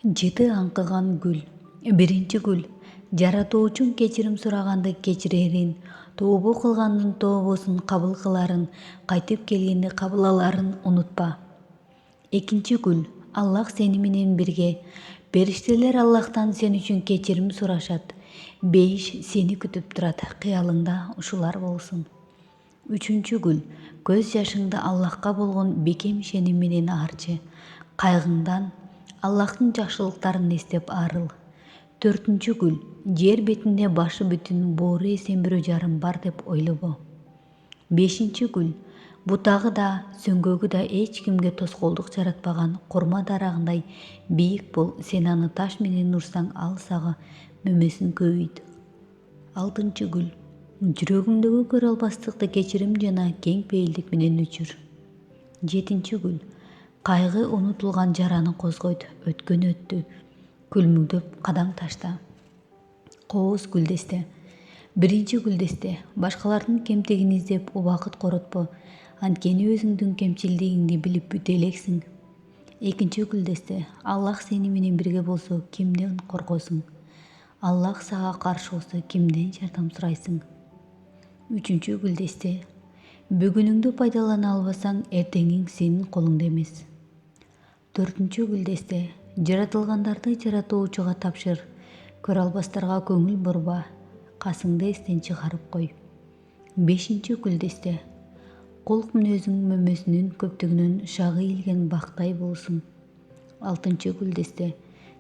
Жети аңкыган гүл. Биринчи гүл. Жаратуучун кечирим сураганды кечирерин, тообо кылгандын тообосун кабыл кыларын, кайтып келгенде кабыл аларын унутпа. Экинчи гүл. Аллах сени менен бирге. Периштелер Аллахтан сен үчүн кечирим сурашат. Бейиш сени күтүп турат. Кыялыңда ушулар болсун. Үчүнчү гүл. Көз жашыңды Аллахка болгон бекем ишеним менен аарчы. Кайгыңдан Аллахтын жакшылыктарын эстеп арыл. Төртүнчү гүл. Жер бетинде башы бүтүн боору эсен бирөө жарым бар деп ойлобо. Бешинчи гүл. Бутагы да, сөңгөгү да эч кимге тоскоолдук жаратпаган курма дарагындай бийик бол. Сен аны таш менен урсаң ал сага мөмөсүн көбөйт. Алтынчы гүл. Жүрөгүңдөгү көрө албастыкты кечирим жана кең пейилдик менен өчүр. Жетинчи гүл. Кайгы унутулган жараны козгойт. Өткөн өттү. Күлмүңдөп кадам ташта. Кооз гүлдесте. Биринчи гүлдесте. Башкалардын кемтигин издеп убакыт коротпо. Анткени өзүңдүн кемчилдигиңди билип бүтө элексиң. Экинчи гүлдесте. Аллах сени менен бирге болсо кимден коркосуң? Аллах сага каршы болсо кимден жардам сурайсың? Үчүнчү гүлдесте. Бүгүнүңдү пайдалана албасаң, эртеңиң сенин колуңда эмес. Төртүнчү гүлдесте. Жаратылгандарды жаратуучуга тапшыр. Көрө албастарга көңүл бурба. Касыңды эстен чыгарып кой. Бешинчи гүлдесте. Кулк мүнөзүң мөмөсүнүн көптүгүнөн шагы ийилген бактай болсун. Алтынчы гүлдесте.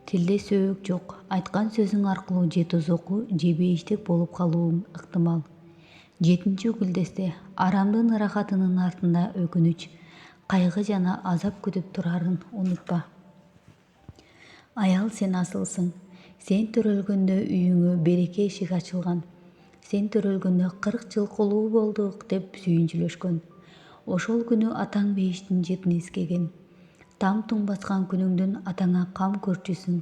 Тилде сөөгүк жок. Айткан сөзүң аркылуу же тозоку, же бейиштик болуп калууң ыктымал. Жетинчи гүлдесте. Арамдын ырахатынын артында өкүнүч, кайгы жана азап күтүп турарын унутпа. Аял сен асылсың. Сен төрөлгөндө үйүңө береке эшиги ачылган. Сен төрөлгөндө 40 жыл кулуу болдук деп сүйүнчүлөшкөн. Ошол күнү атаң бейиштин жытын эскеген. Там туң баскан күнүңдүн атаңа кам көрчүсүң.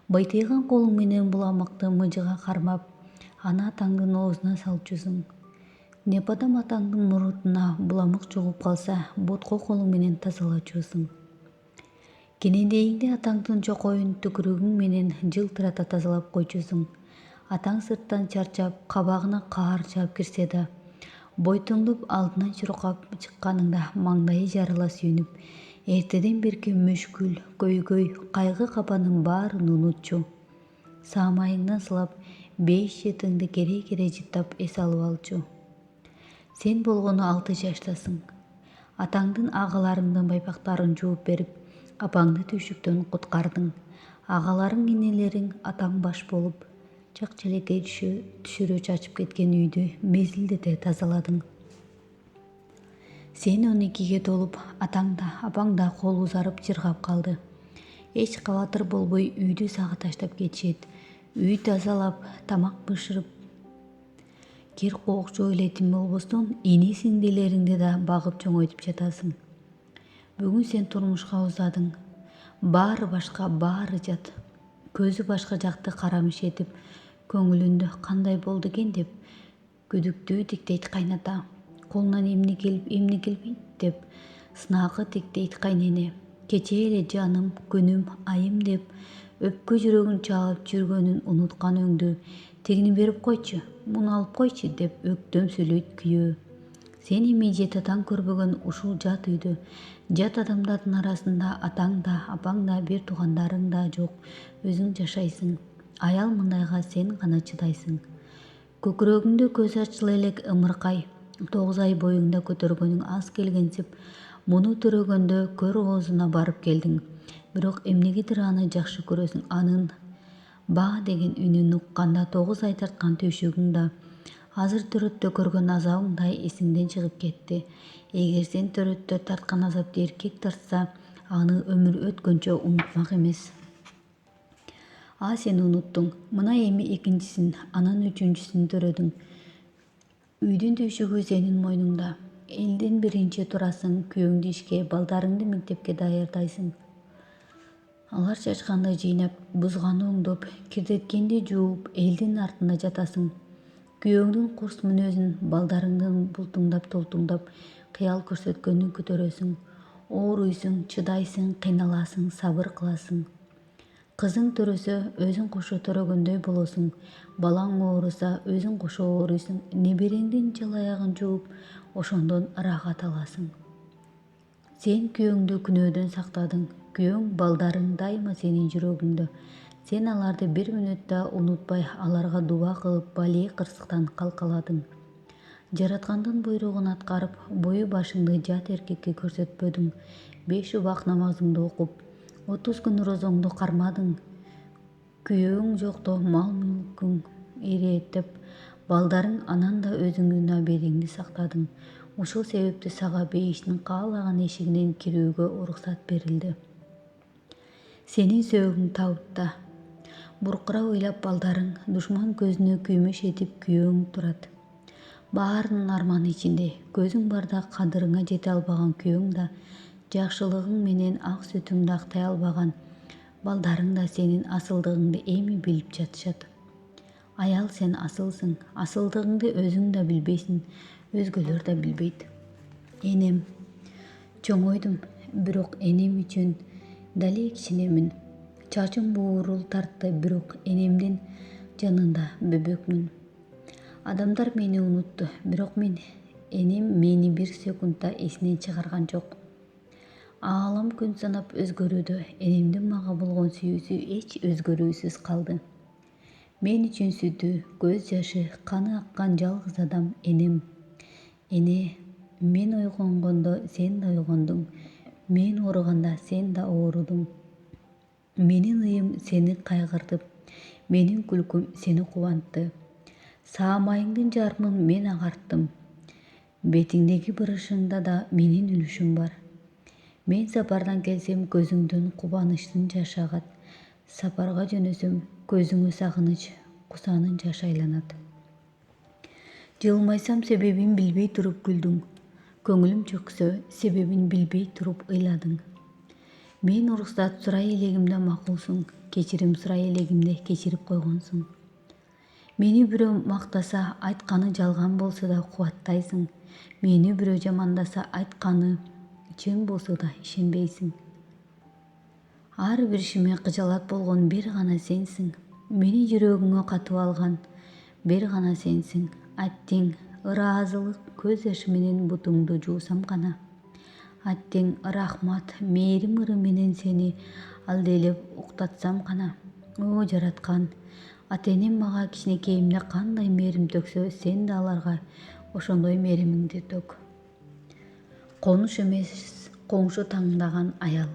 Быйтыйган колуң менен буламыкты мыжыга кармап, аны атаңдын оозуна салчусуң. Непадам атаңдын мурутуна буламык чугуп калса, ботко колуң менен тазалачусуң. Кенендейинде атаңдын чокоюн түкүрүгүң менен жылтырата тазалап койчусуң. Атаң сырттан чарчап, кабагына каар чаап кирсе да, бойтоңдоп алдынан чуркап чыкканыңда маңдайы жарыла сүйүнүп, эртеден берки мүшкүл, көйгөй, кайгы капанын баарын унутчу. Саамайыңдан сылап, 5 жытыңды кере-кере жыттап эс алып алчу. Сен болгону 6 жаштасың. Атаңдын агаларыңдын байпактарын жууп берип, апаңды түйшүктөн куткардың. Агаларың, энелериң атаң баш болуп, чак-челекей түшүрө чачып кеткен үйдү мезилдете тазаладың. Сен 12-ге толуп, атаң да, апаң да кол узарып чыргап калды. Эч кабатыр болбой үйдү сага таштап кетишет. Үй тазалап, тамак бышырып, кир коокчу элетим болбостон, ини-сиңдилериңди да багып чоңойтуп жатасың. Бүгүн сен турмушка узадың. Баары башка, баары жат. Көзү башка жакты карамыш этип, көңүлүндө кандай болду экен деп күдүктүү тиктейт кайната. Колунан эмне келип, эмне келбейт деп сынакы тиктейт кайнене. Кечээ эле жаным, күнүм, айым деп өпкө жүрөгүн чаап жүргөнүн унуткан өңдү. Тигини берип койчу, муну алып койчу деп өктөм сүйлөйт күйөө. Сен эми жетатаң көрбөгөн ушул жат үйдө, жат адамдардын арасында атаң да, апаң да, бир туугандарың да жок, өзүң жашайсың. Аял мындайга сен гана чыдайсың. Көкүрөгүңдө көз ачыла элек ымыркай, 9 ай боюңда көтөргөнүң аз келгенсип, муну төрөгөндө көр оозуна барып келдиң. Бирок эмнегедир аны жакшы көрөсүң. Анын ба деген үнүн укканда 9 ай тарткан түйшүгүң да, азыр төрөттө көргөн азабың да эсиңден чыгып кетти. Эгер сен төрөттө тарткан азапты эркек тартса, аны өмүр өткөнчө унутмак эмес. Сен унуттуң. Мына эми экинчисин, анан үчүнчүсүн төрөдүң. Үйдүн түйшүгү сенин мойнуңда. Элден биринчи турасың, күйөөңдү ишке, балдарыңды мектепке даярдайсың. Алар чачканды жыйнап, бузганы оңдоп, кирдеткенди жууп, элдин артында жатасың. Күйөөңдүн курс мүнөзүн, балдарыңдын бултуңдап-толтуңдап, кыял көрсөткөнүн көтөрөсүң. Ооруйсуң, чыдайсың, кыйналасың, сабыр кыласың. Кызың төрөсө өзүң кошо төрөгөндөй болосуң, балаң ооруса өзүң кошо ооруйсуң, небереңдин жалаягын жууп ошондон ырахат аласың. Сен күйөөңдү күнөөдөн сактадың, күйөөң балдарың дайыма сенин жүрөгүңдө. Сен аларды бир мүнөт да унутпай, аларга дуба кылып, балээ кырсыктан калкаладың. Жараткандын буйругун аткарып, бою башыңды жат эркекке көрсөтпөдүң. 5 убак намазыңды окуп, 30 күн розоңду кармадың. Күйөөң жокто мал мүлкүң ирээттеп, балдарың анан да өзүңдүн абедиңди сактадың. Ушул себепти сага бейиштин каалаган эшигинен кирүүгө уруксат берилди. Сенин сөөгүң табытта. Буркурап ыйлап балдарың, душман көзүнө күймөш этип күйөөң турат. Баарынын арманы ичинде, көзүң барда кадырыңа жете албаган күйөөң да, жакшылыгың менен ак сүтүңдү актай албаган балдарың да сенин асылдыгыңды эми билип жатышат. Аял, сен асылсың, асылдыгыңды өзүң да билбейсиң, өзгөлөр да билбейт. Энем, чоңойдум, бирок энем үчүн дале кичинемин. Чачым буурул тартты, бирок энемдин жанында бөбөкмүн. Адамдар мени унутту, бирок энем мени бир секундда эсинен чыгарган жок. Аалам күн санап өзгөрүүдө, энемдин мага болгон сүйүүсү эч өзгөрүүсүз калды. Мен үчүн сүтү, көз жашы, каны аккан жалгыз адам энем. Эне, мен ойгонгондо сен да ойгондуң, мен ооруганда сен да оорудуң. Менин ыйым сени кайгыртып, менин күлкүм сени кубантты. Саамайыңдын жарымын мен агарттым. Бетиңдеги бырышыңда да менин үлүшүм бар. Мен сапардан келсем, көзүңдөн кубанычтын жашы агат. Сапарга жөнөсөм, көзүңө сагыныч, кусанын жашы айланат. Жылмайсам, себебин билбей туруп күлдүң. Көңүлүм чөксө, себебин билбей туруп ыйладың. Мен уруксат сурай элегимде макулсуң, кечирим сурай элегимде кечирип койгонсуң. Мени бирөө мактаса, айтканы жалган болсо да кубаттайсың. Мени бирөө жамандаса, айтканы чын болсо да ишенбейсиң. Ар бир ишиме кыжалат болгон бир гана сенсиң. Мени жүрөгүңө катып алган бир гана сенсиң. Аттең, ыраазылык көз жашы менен бутуңду жуусам гана. Аттең, рахмат, мээрим ыры менен сени алделеп уктатсам гана. О жараткан, ата-энем мага кичинекейимде кандай мээрим төксө, сен да аларга ошондой мээримиңди төк. Конуш эмес, коңшу таңдаган аял.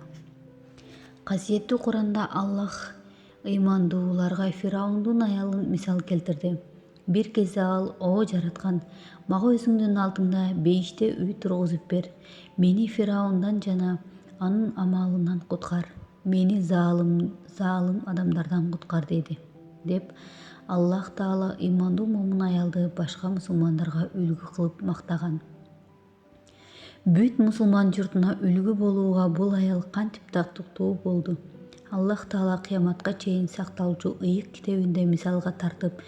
Касиеттүү Куранда Аллах ыймандууларга Фираундун аялын мисал келтирди. Бир кезде ал: о жараткан, мага өзүңдүн алдыңда бейиште үй тургузуп бер. Мени Фираундан жана анын амалынан куткар. Мени заалым адамдардан куткар деди. Деп Аллах Таала ыймандуу момун аялды башка мусулмандарга үлгү кылып мактаган. Бүт мусулман журтуна үлгү болууга бул аял кантип тактыктуу болду. Аллах Таала кыяматка чейин сакталчу ыйык китебинде мисалга тартып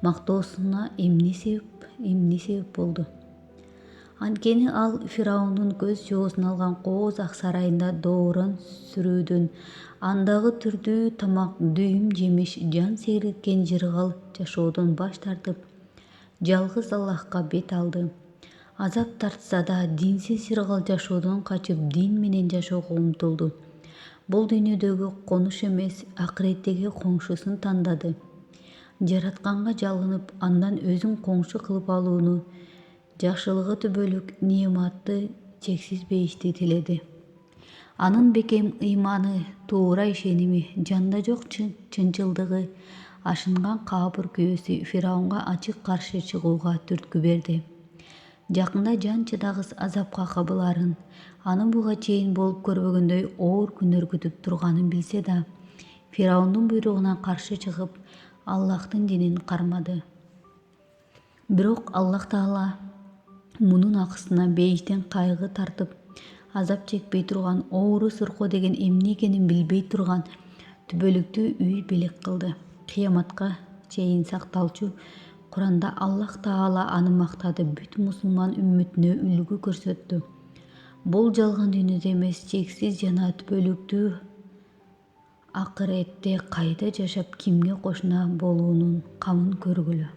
мактоосуна эмне себеп болду. Анткени ал Фираундун көз жоосун алган кооз ак сарайында доорон сүрүүдөн, андагы түрдүү тамак, дүйүм жемиш, жан сейрилткен жыргал жашоодон баш тартып, жалгыз Аллахка бет алды. Азап тартса да динсиз жыргал жашоодон качып, дин менен жашоого умтулду. Бул дүйнөдөгү конуш эмес, акыреттеги коңшусун тандады. Жаратканга жалынып, андан өзүн коңшу кылып алууну, жакшылыгы түбөлүк неаматты чексиз бейишти тиледи. Анын бекем ыйманы, туура ишеними, жанда жок чынчылдыгы, ашынган каапыр күйөөсү Фираунга ачык каршы чыгууга түрткү берди. Жакында жан чыдагыс азапка кабыларын, аны буга чейин болуп көрбөгөндөй оор күндөр күтүп турганын билсе да, Фираундун буйругуна каршы чыгып, Аллахтын динин кармады. Бирок Аллах Таала мунун акысына бейиштен кайгы тартып, азап чекпей турган, оору суркоо деген эмне экенин билбей турган түбөлүктүү үй белек кылды. Кыяматка чейин сакталчу Куранда Аллах Таала аны мактады, бүт мусулман үммөтүнө үлгү көрсөттү. Бул жалган дүйнөдө эмес, чексиз жана түбөлүктүү акыретте кайда жашап кимге кошуна болуунун камын көргүлө.